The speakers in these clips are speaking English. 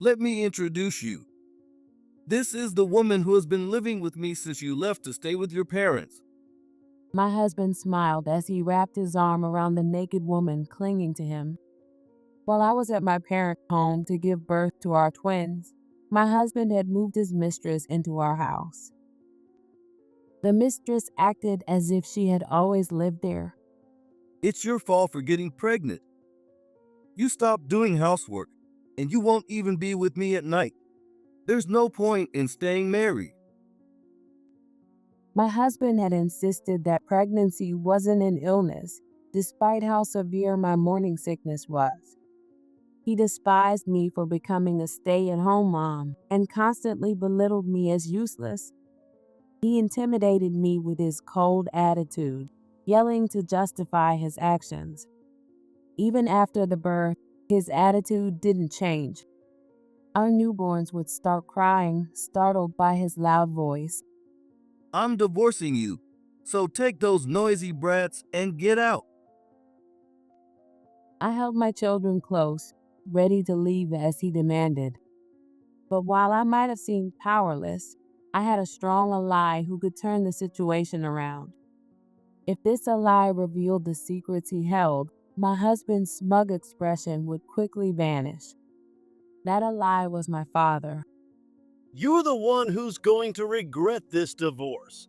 Let me introduce you. This is the woman who has been living with me since you left to stay with your parents. My husband smiled as he wrapped his arm around the naked woman clinging to him. While I was at my parents' home to give birth to our twins, my husband had moved his mistress into our house. The mistress acted as if she had always lived there. It's your fault for getting pregnant. You stopped doing housework, and you won't even be with me at night. There's no point in staying married. My husband had insisted that pregnancy wasn't an illness, despite how severe my morning sickness was. He despised me for becoming a stay at home mom and constantly belittled me as useless. He intimidated me with his cold attitude, yelling to justify his actions. Even after the birth, his attitude didn't change. Our newborns would start crying, startled by his loud voice. I'm divorcing you, so take those noisy brats and get out. I held my children close, ready to leave as he demanded. But while I might have seemed powerless, I had a strong ally who could turn the situation around. If this ally revealed the secrets he held, my husband's smug expression would quickly vanish. That ally was my father. You're the one who's going to regret this divorce.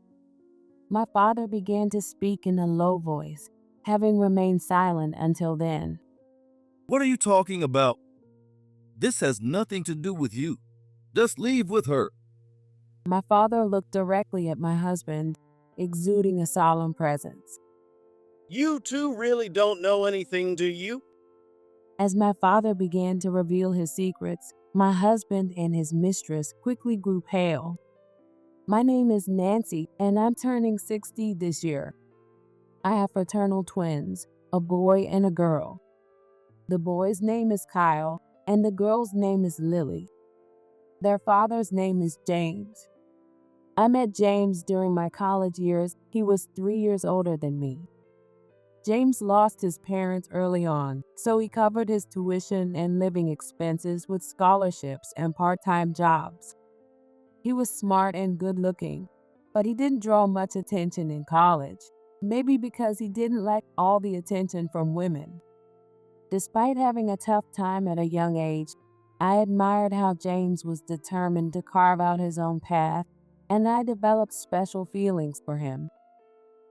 My father began to speak in a low voice, having remained silent until then. What are you talking about? This has nothing to do with you. Just leave with her. My father looked directly at my husband, exuding a solemn presence. You two really don't know anything, do you? As my father began to reveal his secrets, my husband and his mistress quickly grew pale. My name is Nancy, and I'm turning 60 this year. I have fraternal twins, a boy and a girl. The boy's name is Kyle, and the girl's name is Lily. Their father's name is James. I met James during my college years. He was 3 years older than me. James lost his parents early on, so he covered his tuition and living expenses with scholarships and part-time jobs. He was smart and good-looking, but he didn't draw much attention in college, maybe because he didn't like all the attention from women. Despite having a tough time at a young age, I admired how James was determined to carve out his own path, and I developed special feelings for him.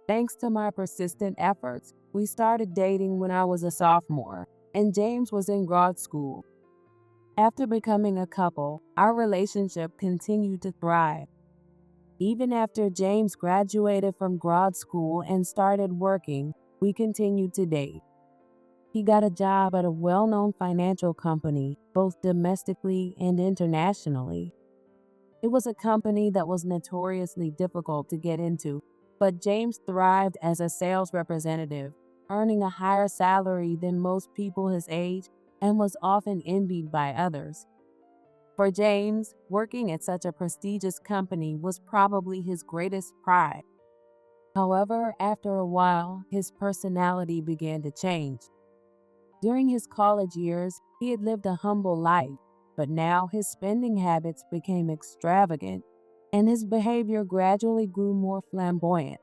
Thanks to my persistent efforts, we started dating when I was a sophomore, and James was in grad school. After becoming a couple, our relationship continued to thrive. Even after James graduated from grad school and started working, we continued to date. He got a job at a well-known financial company, both domestically and internationally. It was a company that was notoriously difficult to get into, but James thrived as a sales representative, earning a higher salary than most people his age and was often envied by others. For James, working at such a prestigious company was probably his greatest pride. However, after a while, his personality began to change. During his college years, he had lived a humble life, but now his spending habits became extravagant, and his behavior gradually grew more flamboyant.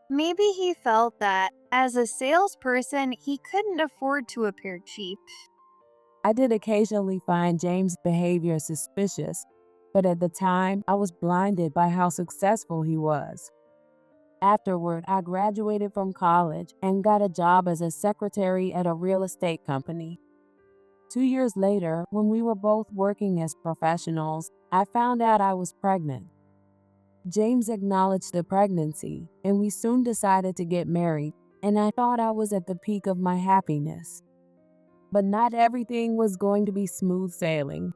Maybe he felt that, as a salesperson, he couldn't afford to appear cheap. I did occasionally find James' behavior suspicious, but at the time, I was blinded by how successful he was. Afterward, I graduated from college and got a job as a secretary at a real estate company. 2 years later, when we were both working as professionals, I found out I was pregnant. James acknowledged the pregnancy, and we soon decided to get married, and I thought I was at the peak of my happiness. But not everything was going to be smooth sailing.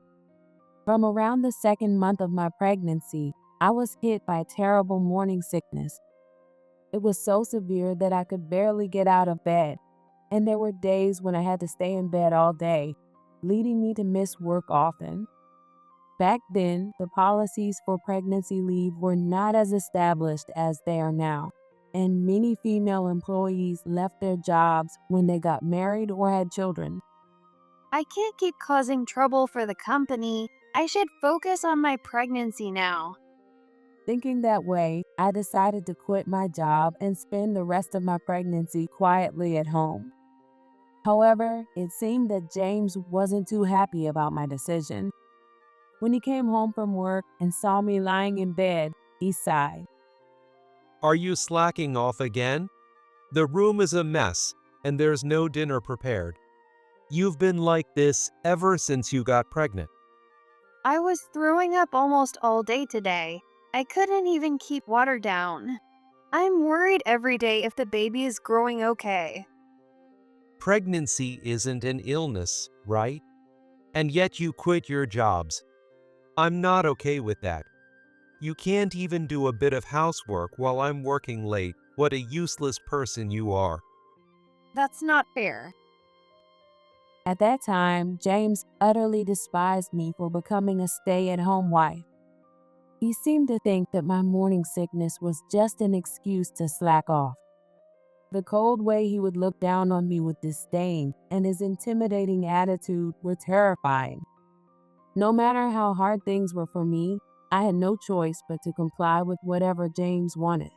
From around the second month of my pregnancy, I was hit by terrible morning sickness. It was so severe that I could barely get out of bed, and there were days when I had to stay in bed all day, leading me to miss work often. Back then, the policies for pregnancy leave were not as established as they are now, and many female employees left their jobs when they got married or had children. I can't keep causing trouble for the company. I should focus on my pregnancy now. Thinking that way, I decided to quit my job and spend the rest of my pregnancy quietly at home. However, it seemed that James wasn't too happy about my decision. When he came home from work and saw me lying in bed, he sighed. Are you slacking off again? The room is a mess, and there's no dinner prepared. You've been like this ever since you got pregnant. I was throwing up almost all day today. I couldn't even keep water down. I'm worried every day if the baby is growing okay. Pregnancy isn't an illness, right? And yet you quit your jobs. I'm not okay with that. You can't even do a bit of housework while I'm working late. What a useless person you are. That's not fair. At that time, James utterly despised me for becoming a stay-at-home wife. He seemed to think that my morning sickness was just an excuse to slack off. The cold way he would look down on me with disdain and his intimidating attitude were terrifying. No matter how hard things were for me, I had no choice but to comply with whatever James wanted.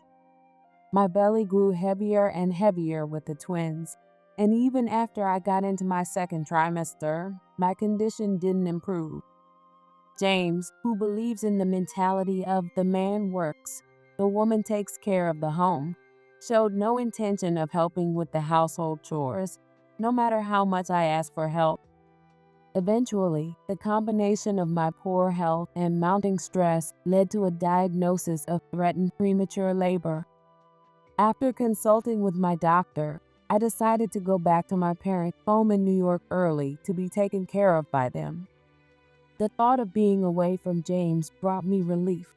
My belly grew heavier and heavier with the twins, and even after I got into my second trimester, my condition didn't improve. James, who believes in the mentality of the man works, the woman takes care of the home, showed no intention of helping with the household chores, no matter how much I asked for help. Eventually, the combination of my poor health and mounting stress led to a diagnosis of threatened premature labor. After consulting with my doctor, I decided to go back to my parents' home in New York early to be taken care of by them. The thought of being away from James brought me relief.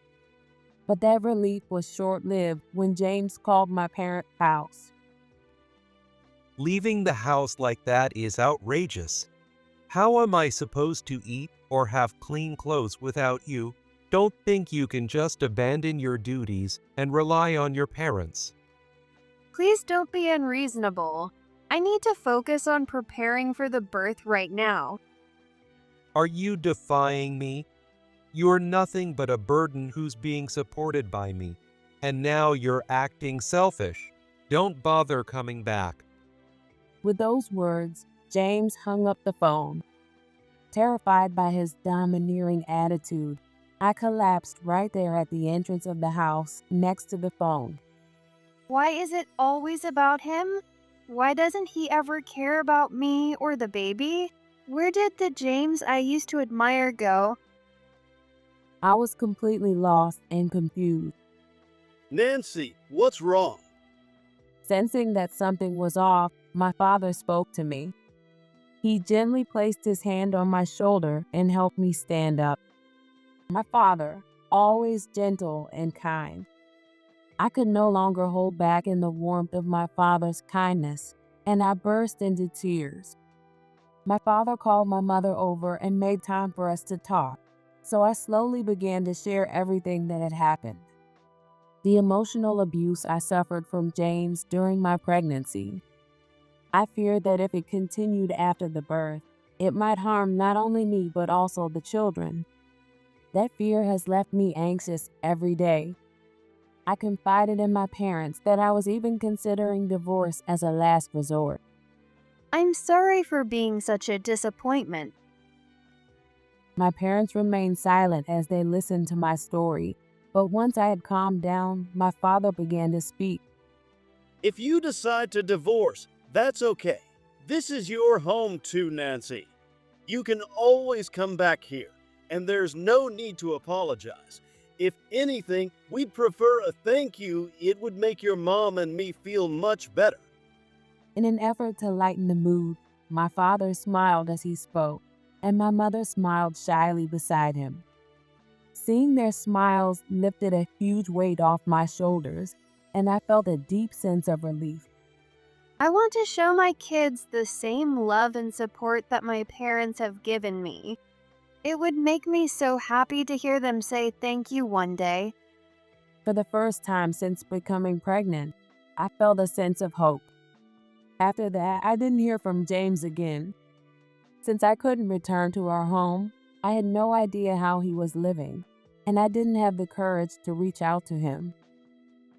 But that relief was short-lived when James called my parents' house. Leaving the house like that is outrageous. How am I supposed to eat or have clean clothes without you? Don't think you can just abandon your duties and rely on your parents. Please don't be unreasonable. I need to focus on preparing for the birth right now. Are you defying me? You're nothing but a burden who's being supported by me. And now you're acting selfish. Don't bother coming back. With those words, James hung up the phone. Terrified by his domineering attitude, I collapsed right there at the entrance of the house next to the phone. Why is it always about him? Why doesn't he ever care about me or the baby? Where did the James I used to admire go? I was completely lost and confused. Nancy, what's wrong? Sensing that something was off, my father spoke to me. He gently placed his hand on my shoulder and helped me stand up. My father, always gentle and kind. I could no longer hold back in the warmth of my father's kindness, and I burst into tears. My father called my mother over and made time for us to talk, so I slowly began to share everything that had happened. The emotional abuse I suffered from James during my pregnancy. I feared that if it continued after the birth, it might harm not only me but also the children. That fear has left me anxious every day. I confided in my parents that I was even considering divorce as a last resort. I'm sorry for being such a disappointment. My parents remained silent as they listened to my story, but once I had calmed down, my father began to speak. If you decide to divorce, that's okay. This is your home too, Nancy. You can always come back here, and there's no need to apologize. If anything, we'd prefer a thank you. It would make your mom and me feel much better. In an effort to lighten the mood, my father smiled as he spoke, and my mother smiled shyly beside him. Seeing their smiles lifted a huge weight off my shoulders, and I felt a deep sense of relief. I want to show my kids the same love and support that my parents have given me. It would make me so happy to hear them say thank you one day. For the first time since becoming pregnant, I felt a sense of hope. After that, I didn't hear from James again. Since I couldn't return to our home, I had no idea how he was living, and I didn't have the courage to reach out to him.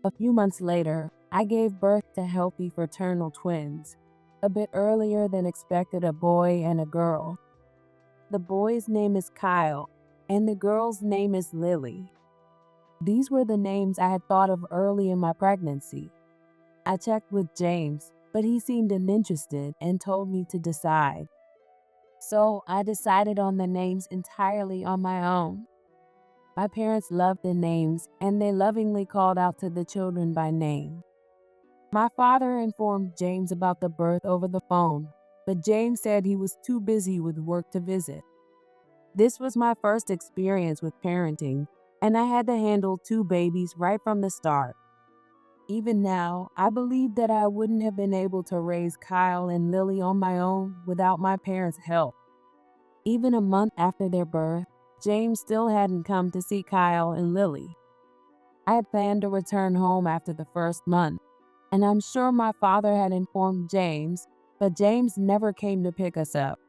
A few months later, I gave birth to healthy fraternal twins, a bit earlier than expected, a boy and a girl. The boy's name is Kyle, and the girl's name is Lily. These were the names I had thought of early in my pregnancy. I checked with James, but he seemed uninterested and told me to decide. So I decided on the names entirely on my own. My parents loved the names, and they lovingly called out to the children by name. My father informed James about the birth over the phone, but James said he was too busy with work to visit. This was my first experience with parenting, and I had to handle two babies right from the start. Even now, I believe that I wouldn't have been able to raise Kyle and Lily on my own without my parents' help. Even a month after their birth, James still hadn't come to see Kyle and Lily. I had planned to return home after the first month, and I'm sure my father had informed James, but James never came to pick us up.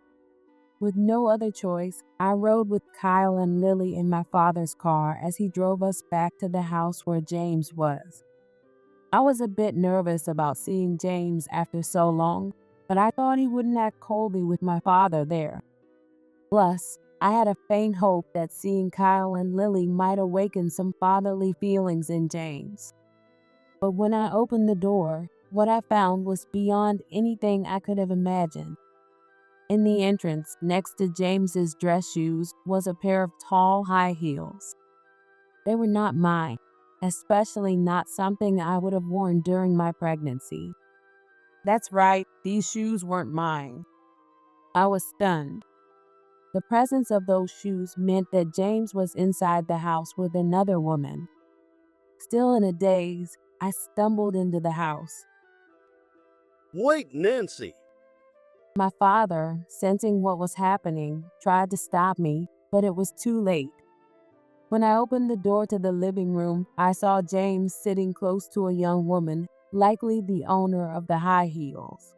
With no other choice, I rode with Kyle and Lily in my father's car as he drove us back to the house where James was. I was a bit nervous about seeing James after so long, but I thought he wouldn't act coldly with my father there. Plus, I had a faint hope that seeing Kyle and Lily might awaken some fatherly feelings in James. But when I opened the door, what I found was beyond anything I could have imagined. In the entrance, next to James's dress shoes, was a pair of tall high heels. They were not mine, especially not something I would have worn during my pregnancy. That's right, these shoes weren't mine. I was stunned. The presence of those shoes meant that James was inside the house with another woman. Still in a daze, I stumbled into the house. Wait, Nancy. My father, sensing what was happening, tried to stop me, but it was too late. When I opened the door to the living room, I saw James sitting close to a young woman, likely the owner of the high heels.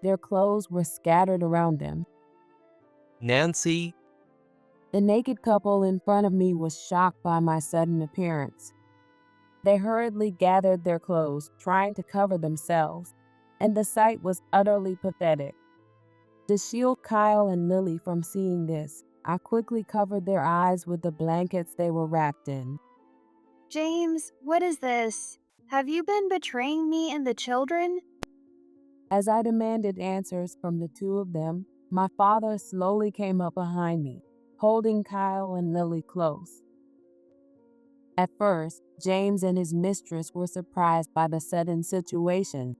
Their clothes were scattered around them. Nancy, The naked couple in front of me was shocked by my sudden appearance. They hurriedly gathered their clothes, trying to cover themselves, and the sight was utterly pathetic. To shield Kyle and Lily from seeing this, I quickly covered their eyes with the blankets they were wrapped in. James, what is this? Have you been betraying me and the children? As I demanded answers from the two of them, my father slowly came up behind me, holding Kyle and Lily close. At first, James and his mistress were surprised by the sudden situation,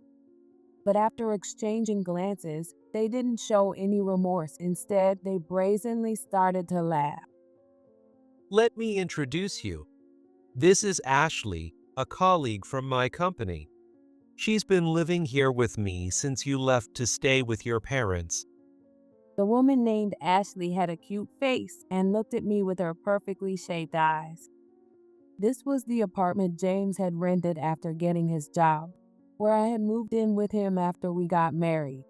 but after exchanging glances, they didn't show any remorse. Instead, they brazenly started to laugh. let me introduce you. This is Ashley, a colleague from my company. She's been living here with me since you left to stay with your parents. The woman named Ashley had a cute face and looked at me with her perfectly shaped eyes. This was the apartment James had rented after getting his job, where I had moved in with him after we got married.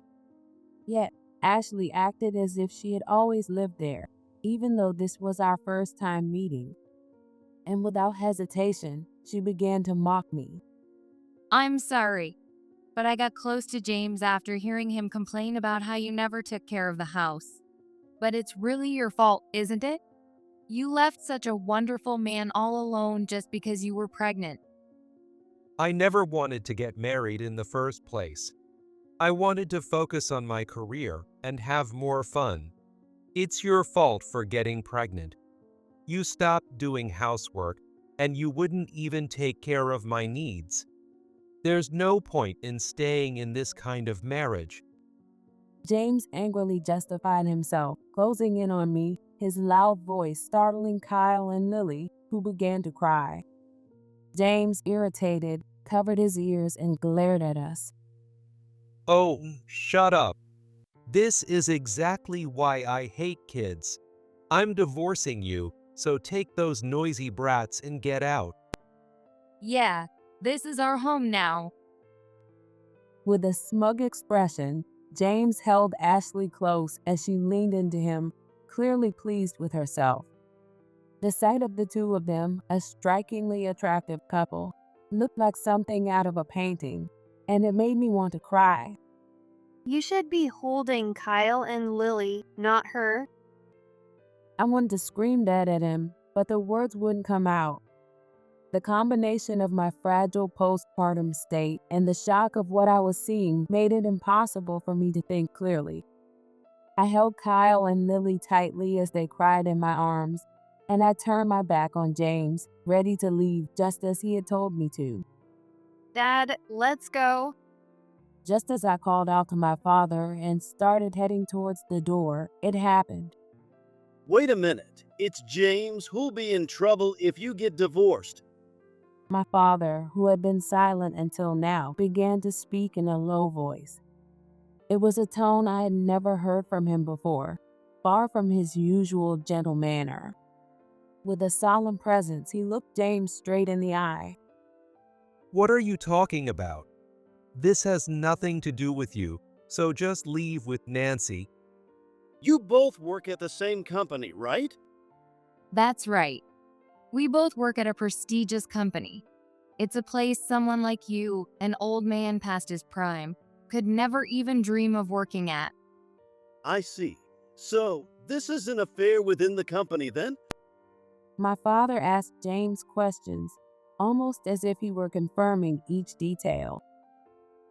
Yet, Ashley acted as if she had always lived there, even though this was our first time meeting. And without hesitation, she began to mock me. I'm sorry, but I got close to James after hearing him complain about how you never took care of the house. But it's really your fault, isn't it? You left such a wonderful man all alone just because you were pregnant. I never wanted to get married in the first place. I wanted to focus on my career and have more fun. It's your fault for getting pregnant. You stopped doing housework, and you wouldn't even take care of my needs. There's no point in staying in this kind of marriage. James angrily justified himself, closing in on me, his loud voice startling Kyle and Lily, who began to cry. James, irritated, covered his ears and glared at us. Oh, shut up. This is exactly why I hate kids. I'm divorcing you, so take those noisy brats and get out. Yeah, this is our home now. With a smug expression, James held Ashley close as she leaned into him, clearly pleased with herself. The sight of the two of them, a strikingly attractive couple, looked like something out of a painting, and it made me want to cry. You should be holding Kyle and Lily, not her. I wanted to scream that at him, but the words wouldn't come out. The combination of my fragile postpartum state and the shock of what I was seeing made it impossible for me to think clearly. I held Kyle and Lily tightly as they cried in my arms, and I turned my back on James, ready to leave just as he had told me to. Dad, let's go. Just as I called out to my father and started heading towards the door, it happened. Wait a minute. It's James who'll be in trouble if you get divorced. My father, who had been silent until now, began to speak in a low voice. It was a tone I had never heard from him before, far from his usual gentle manner. With a solemn presence, he looked James straight in the eye. What are you talking about? This has nothing to do with you, so just leave with Nancy. You both work at the same company, right? That's right. We both work at a prestigious company. It's a place someone like you, an old man past his prime, could never even dream of working at. I see. So, this is an affair within the company then? My father asked James questions, almost as if he were confirming each detail.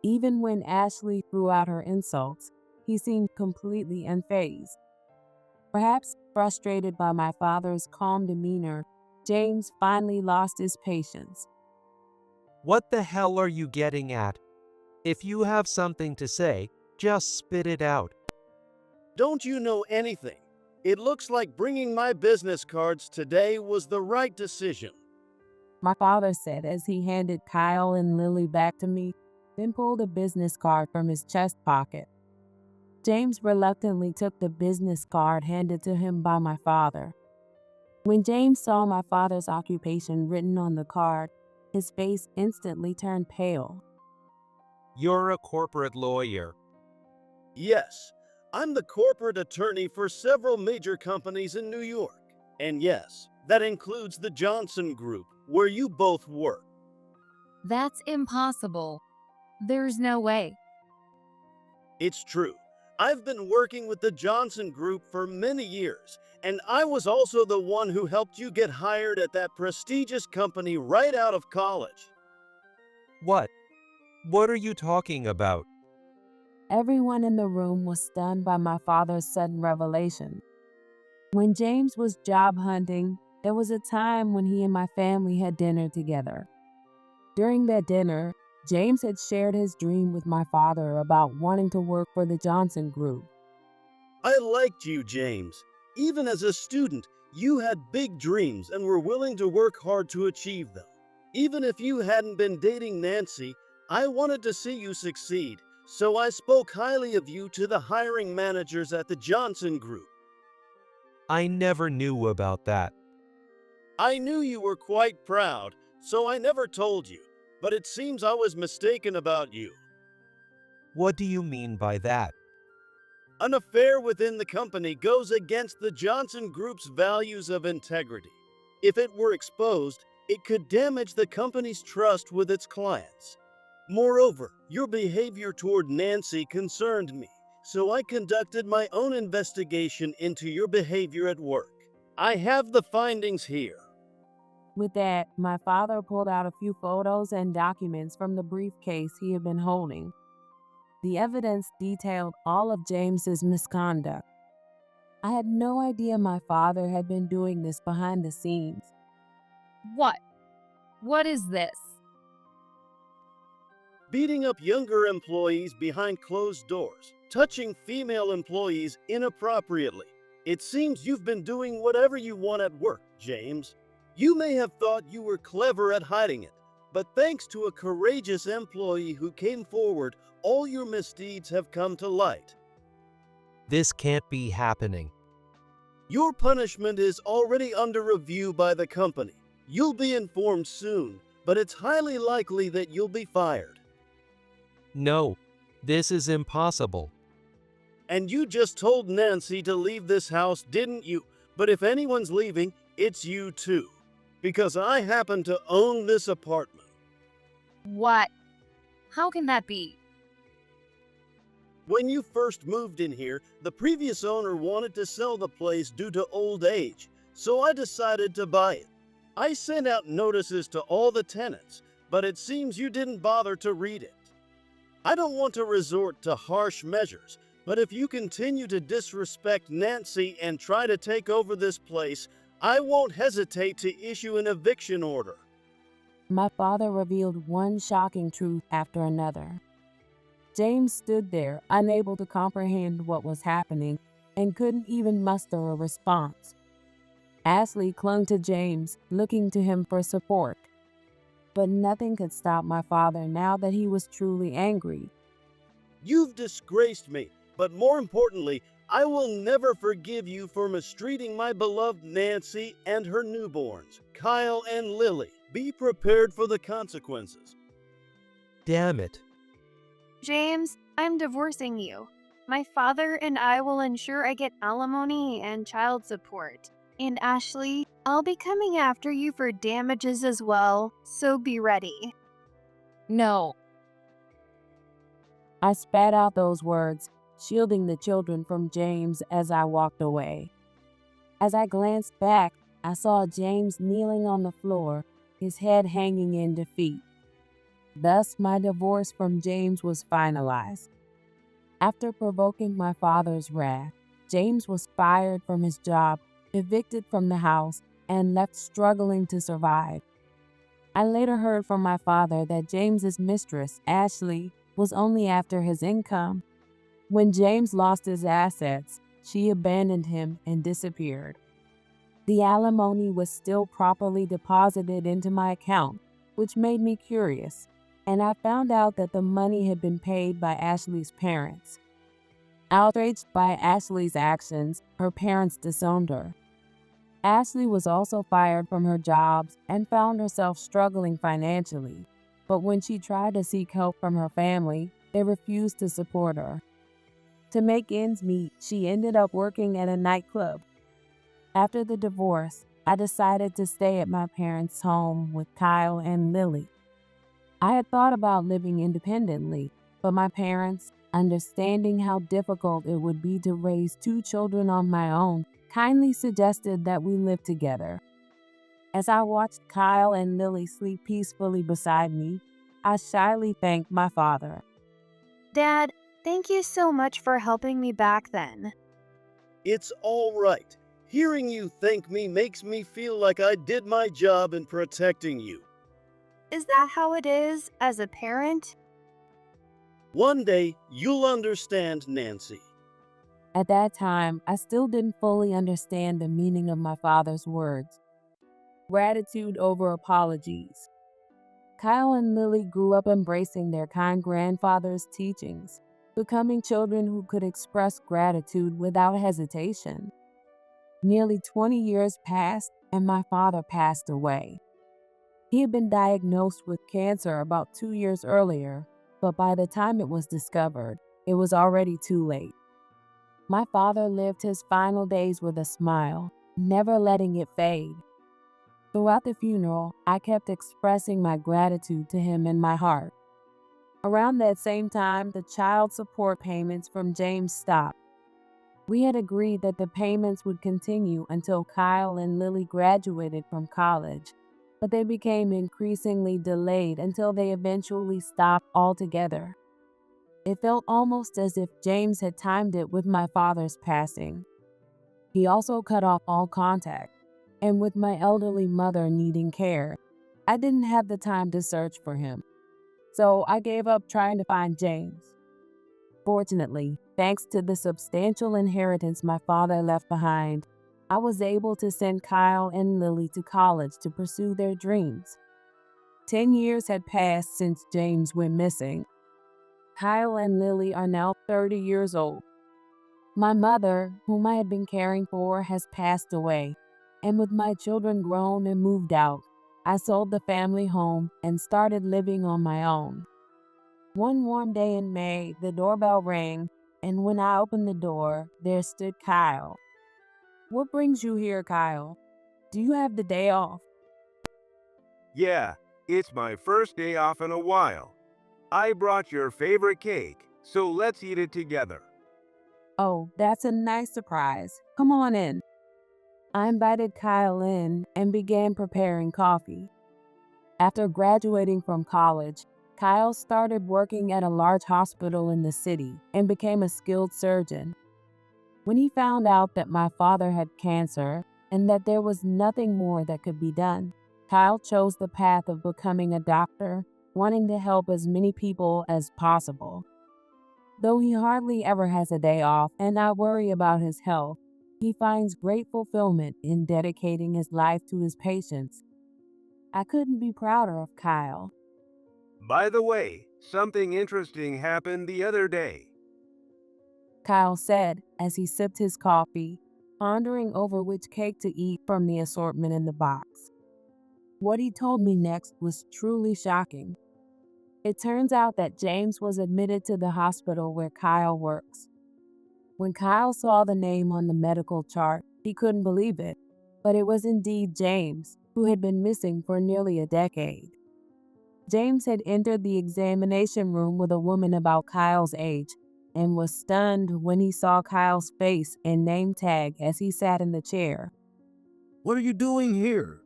Even when Ashley threw out her insults, he seemed completely unfazed. Perhaps frustrated by my father's calm demeanor, James finally lost his patience. What the hell are you getting at? If you have something to say, just spit it out. Don't you know anything? It looks like bringing my business cards today was the right decision. My father said as he handed Kyle and Lily back to me, then pulled a business card from his chest pocket. James reluctantly took the business card handed to him by my father. When James saw my father's occupation written on the card, his face instantly turned pale. You're a corporate lawyer. Yes, I'm the corporate attorney for several major companies in New York. And yes, that includes the Johnson Group, where you both work. That's impossible. There's no way. It's true. I've been working with the Johnson Group for many years, and I was also the one who helped you get hired at that prestigious company right out of college. What? What are you talking about? Everyone in the room was stunned by my father's sudden revelation. When James was job hunting, there was a time when he and my family had dinner together. During that dinner, James had shared his dream with my father about wanting to work for the Johnson Group. I liked you, James. Even as a student, you had big dreams and were willing to work hard to achieve them. Even if you hadn't been dating Nancy, I wanted to see you succeed, so I spoke highly of you to the hiring managers at the Johnson Group. I never knew about that. I knew you were quite proud, so I never told you, but it seems I was mistaken about you. What do you mean by that? An affair within the company goes against the Johnson Group's values of integrity. If it were exposed, it could damage the company's trust with its clients. Moreover, your behavior toward Nancy concerned me, so I conducted my own investigation into your behavior at work. I have the findings here. With that, my father pulled out a few photos and documents from the briefcase he had been holding. The evidence detailed all of James's misconduct. I had no idea my father had been doing this behind the scenes. What? What is this? Beating up younger employees behind closed doors, touching female employees inappropriately. It seems you've been doing whatever you want at work, James. You may have thought you were clever at hiding it, but thanks to a courageous employee who came forward, all your misdeeds have come to light. This can't be happening. Your punishment is already under review by the company. You'll be informed soon, but it's highly likely that you'll be fired. No, this is impossible. And you just told Nancy to leave this house, didn't you? But if anyone's leaving, it's you too. Because I happen to own this apartment. What? How can that be? When you first moved in here, the previous owner wanted to sell the place due to old age, so I decided to buy it. I sent out notices to all the tenants, but it seems you didn't bother to read it. I don't want to resort to harsh measures, but if you continue to disrespect Nancy and try to take over this place, I won't hesitate to issue an eviction order. My father revealed one shocking truth after another. James stood there, unable to comprehend what was happening, and couldn't even muster a response. Ashley clung to James, looking to him for support. But nothing could stop my father now that he was truly angry. You've disgraced me, but more importantly, I will never forgive you for mistreating my beloved Nancy and her newborns, Kyle and Lily. Be prepared for the consequences. Damn it. James, I'm divorcing you. My father and I will ensure I get alimony and child support. And Ashley, I'll be coming after you for damages as well, so be ready. No. I spat out those words, shielding the children from James as I walked away. As I glanced back, I saw James kneeling on the floor, his head hanging in defeat. Thus, my divorce from James was finalized. After provoking my father's wrath, James was fired from his job, evicted from the house, and left struggling to survive. I later heard from my father that James's mistress, Ashley, was only after his income. When James lost his assets, she abandoned him and disappeared. The alimony was still properly deposited into my account, which made me curious, and I found out that the money had been paid by Ashley's parents. Outraged by Ashley's actions, her parents disowned her. Ashley was also fired from her jobs and found herself struggling financially, but when she tried to seek help from her family, they refused to support her. To make ends meet, she ended up working at a nightclub. After the divorce, I decided to stay at my parents' home with Kyle and Lily. I had thought about living independently, but my parents, understanding how difficult it would be to raise 2 children on my own, kindly suggested that we live together. As I watched Kyle and Lily sleep peacefully beside me, I shyly thanked my father. Dad, thank you so much for helping me back then. It's all right. Hearing you thank me makes me feel like I did my job in protecting you. Is that how it is as a parent? One day, you'll understand, Nancy. At that time, I still didn't fully understand the meaning of my father's words. Gratitude over apologies. Kyle and Lily grew up embracing their kind grandfather's teachings, becoming children who could express gratitude without hesitation. Nearly 20 years passed, and my father passed away. He had been diagnosed with cancer about 2 years earlier, but by the time it was discovered, it was already too late. My father lived his final days with a smile, never letting it fade. Throughout the funeral, I kept expressing my gratitude to him in my heart. Around that same time, the child support payments from James stopped. We had agreed that the payments would continue until Kyle and Lily graduated from college, but they became increasingly delayed until they eventually stopped altogether. It felt almost as if James had timed it with my father's passing. He also cut off all contact, and with my elderly mother needing care, I didn't have the time to search for him. So I gave up trying to find James. Fortunately, thanks to the substantial inheritance my father left behind, I was able to send Kyle and Lily to college to pursue their dreams. 10 years had passed since James went missing. Kyle and Lily are now 30 years old. My mother, whom I had been caring for, has passed away, and with my children grown and moved out, I sold the family home and started living on my own. One warm day in May, the doorbell rang, and when I opened the door, there stood Kyle. What brings you here, Kyle? Do you have the day off? Yeah, it's my first day off in a while. I brought your favorite cake, so let's eat it together. Oh, that's a nice surprise. Come on in. I invited Kyle in and began preparing coffee. After graduating from college, Kyle started working at a large hospital in the city and became a skilled surgeon. When he found out that my father had cancer and that there was nothing more that could be done, Kyle chose the path of becoming a doctor, wanting to help as many people as possible. Though he hardly ever has a day off and I worry about his health, he finds great fulfillment in dedicating his life to his patients. I couldn't be prouder of Kyle. By the way, something interesting happened the other day. Kyle said as he sipped his coffee, pondering over which cake to eat from the assortment in the box. What he told me next was truly shocking. It turns out that James was admitted to the hospital where Kyle works. When Kyle saw the name on the medical chart, he couldn't believe it, but it was indeed James, who had been missing for nearly a decade. James had entered the examination room with a woman about Kyle's age and was stunned when he saw Kyle's face and name tag as he sat in the chair. What are you doing here?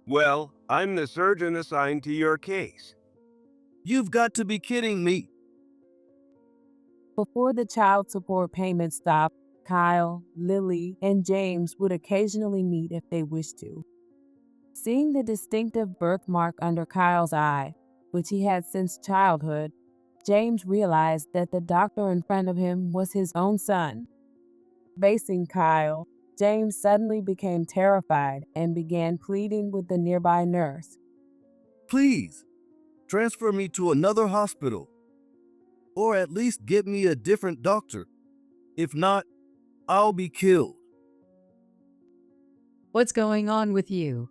Well, I'm the surgeon assigned to your case. You've got to be kidding me. Before the child support payment stopped, Kyle, Lily, and James would occasionally meet if they wished to. Seeing the distinctive birthmark under Kyle's eye, which he had since childhood, James realized that the doctor in front of him was his own son. Facing Kyle, James suddenly became terrified and began pleading with the nearby nurse. Please, transfer me to another hospital. Or at least get me a different doctor. If not, I'll be killed. What's going on with you?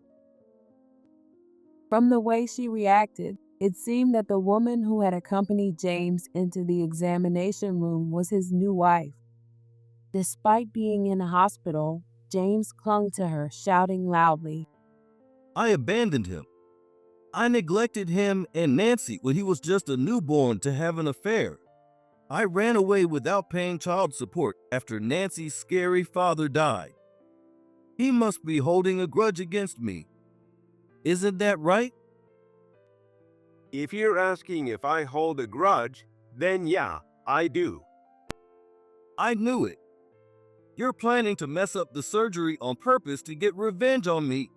From the way she reacted, it seemed that the woman who had accompanied James into the examination room was his new wife. Despite being in a hospital, James clung to her, shouting loudly, I abandoned him. I neglected him and Nancy when he was just a newborn to have an affair. I ran away without paying child support after Nancy's scary father died. He must be holding a grudge against me. Isn't that right? If you're asking if I hold a grudge, then yeah, I do. I knew it. You're planning to mess up the surgery on purpose to get revenge on me.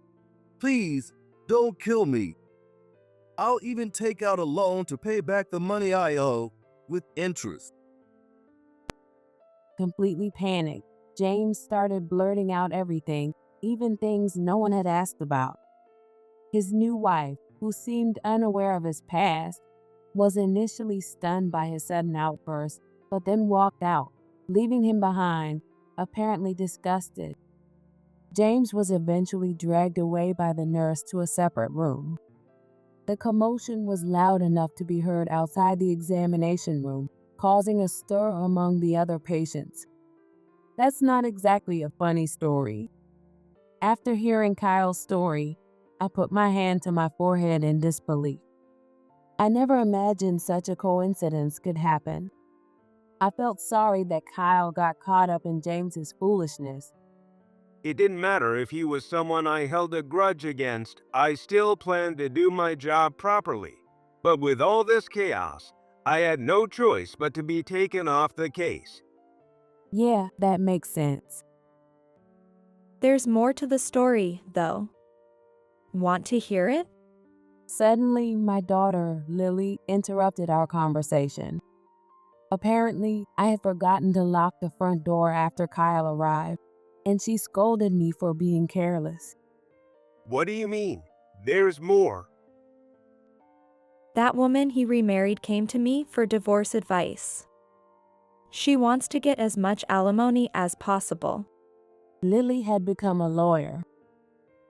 Please, don't kill me. I'll even take out a loan to pay back the money I owe with interest. Completely panicked, James started blurting out everything, even things no one had asked about. His new wife, who seemed unaware of his past, was initially stunned by his sudden outburst, but then walked out, leaving him behind, apparently disgusted. James was eventually dragged away by the nurse to a separate room. The commotion was loud enough to be heard outside the examination room, causing a stir among the other patients. That's not exactly a funny story. After hearing Kyle's story, I put my hand to my forehead in disbelief. I never imagined such a coincidence could happen. I felt sorry that Kyle got caught up in James's foolishness. It didn't matter if he was someone I held a grudge against, I still planned to do my job properly. But with all this chaos, I had no choice but to be taken off the case. Yeah, that makes sense. There's more to the story, though. Want to hear it? Suddenly, my daughter, Lily, interrupted our conversation. Apparently, I had forgotten to lock the front door after Kyle arrived, and she scolded me for being careless. What do you mean? There's more. That woman he remarried came to me for divorce advice. She wants to get as much alimony as possible. Lily had become a lawyer.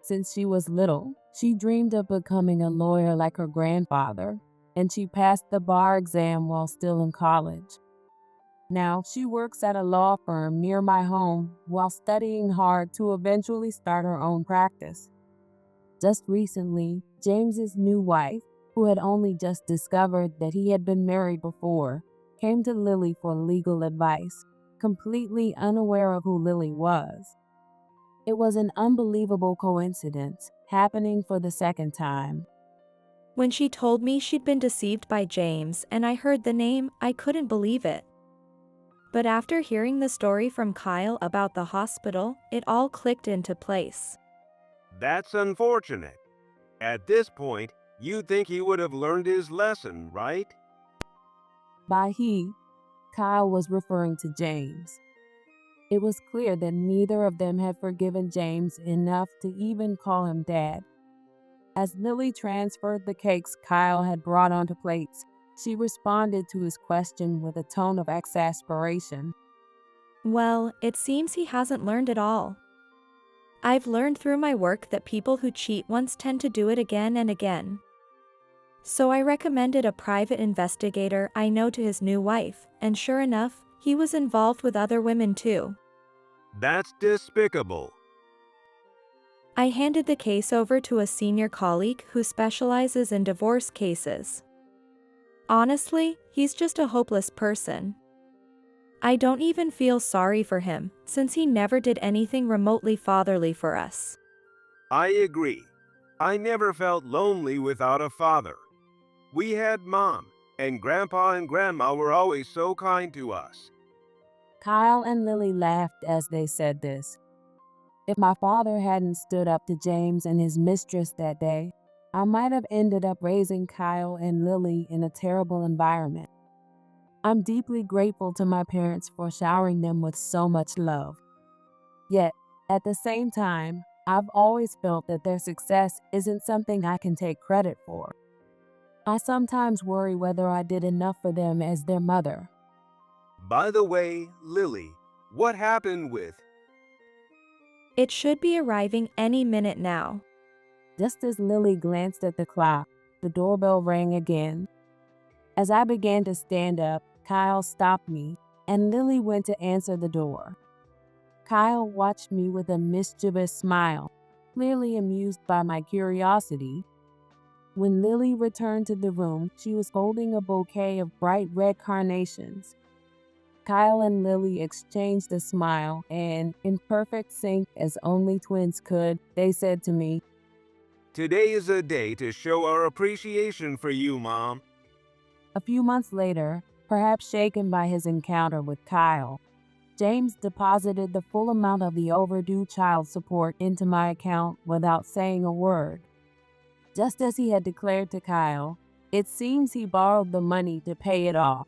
Since she was little, she dreamed of becoming a lawyer like her grandfather, and she passed the bar exam while still in college. Now she works at a law firm near my home while studying hard to eventually start her own practice. Just recently, James's new wife, who had only just discovered that he had been married before, came to Lily for legal advice, completely unaware of who Lily was. It was an unbelievable coincidence, happening for the second time. When she told me she'd been deceived by James and I heard the name, I couldn't believe it. But after hearing the story from Kyle about the hospital, it all clicked into place. That's unfortunate. At this point, you'd think he would have learned his lesson, right? By he, Kyle was referring to James. It was clear that neither of them had forgiven James enough to even call him dad. As Lily transferred the cakes Kyle had brought onto plates, she responded to his question with a tone of exasperation. Well, it seems he hasn't learned it all. I've learned through my work that people who cheat once tend to do it again and again. So I recommended a private investigator I know to his new wife, and sure enough, he was involved with other women too. That's despicable. I handed the case over to a senior colleague who specializes in divorce cases. Honestly, he's just a hopeless person. I don't even feel sorry for him, since he never did anything remotely fatherly for us. I agree. I never felt lonely without a father. We had Mom, and Grandpa and Grandma were always so kind to us. Kyle and Lily laughed as they said this. If my father hadn't stood up to James and his mistress that day, I might have ended up raising Kyle and Lily in a terrible environment. I'm deeply grateful to my parents for showering them with so much love. Yet, at the same time, I've always felt that their success isn't something I can take credit for. I sometimes worry whether I did enough for them as their mother. By the way, Lily, what happened with... It should be arriving any minute now. Just as Lily glanced at the clock, the doorbell rang again. As I began to stand up, Kyle stopped me, and Lily went to answer the door. Kyle watched me with a mischievous smile, clearly amused by my curiosity. When Lily returned to the room, she was holding a bouquet of bright red carnations. Kyle and Lily exchanged a smile, and, in perfect sync as only twins could, they said to me, Today is a day to show our appreciation for you, Mom. A few months later, perhaps shaken by his encounter with Kyle, James deposited the full amount of the overdue child support into my account without saying a word. Just as he had declared to Kyle, it seems he borrowed the money to pay it off.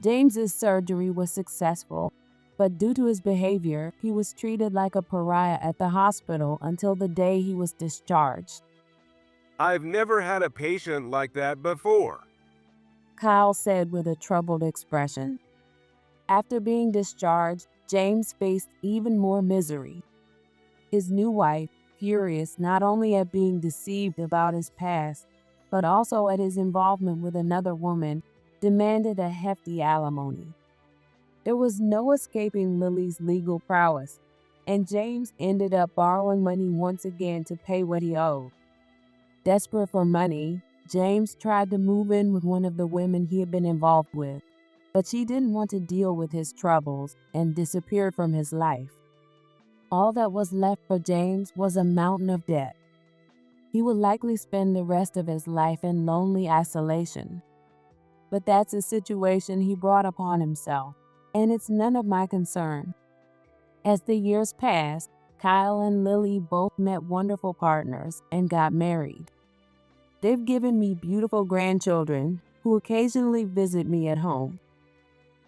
James's surgery was successful, but due to his behavior, he was treated like a pariah at the hospital until the day he was discharged. I've never had a patient like that before. Kyle said with a troubled expression. After being discharged, James faced even more misery. His new wife, furious not only at being deceived about his past, but also at his involvement with another woman, demanded a hefty alimony. There was no escaping Lily's legal prowess, and James ended up borrowing money once again to pay what he owed. Desperate for money, James tried to move in with one of the women he had been involved with, but she didn't want to deal with his troubles and disappeared from his life. All that was left for James was a mountain of debt. He would likely spend the rest of his life in lonely isolation. But that's a situation he brought upon himself, and it's none of my concern. As the years passed, Kyle and Lily both met wonderful partners and got married. They've given me beautiful grandchildren who occasionally visit me at home.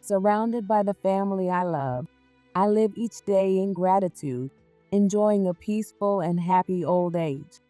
Surrounded by the family I love, I live each day in gratitude, enjoying a peaceful and happy old age.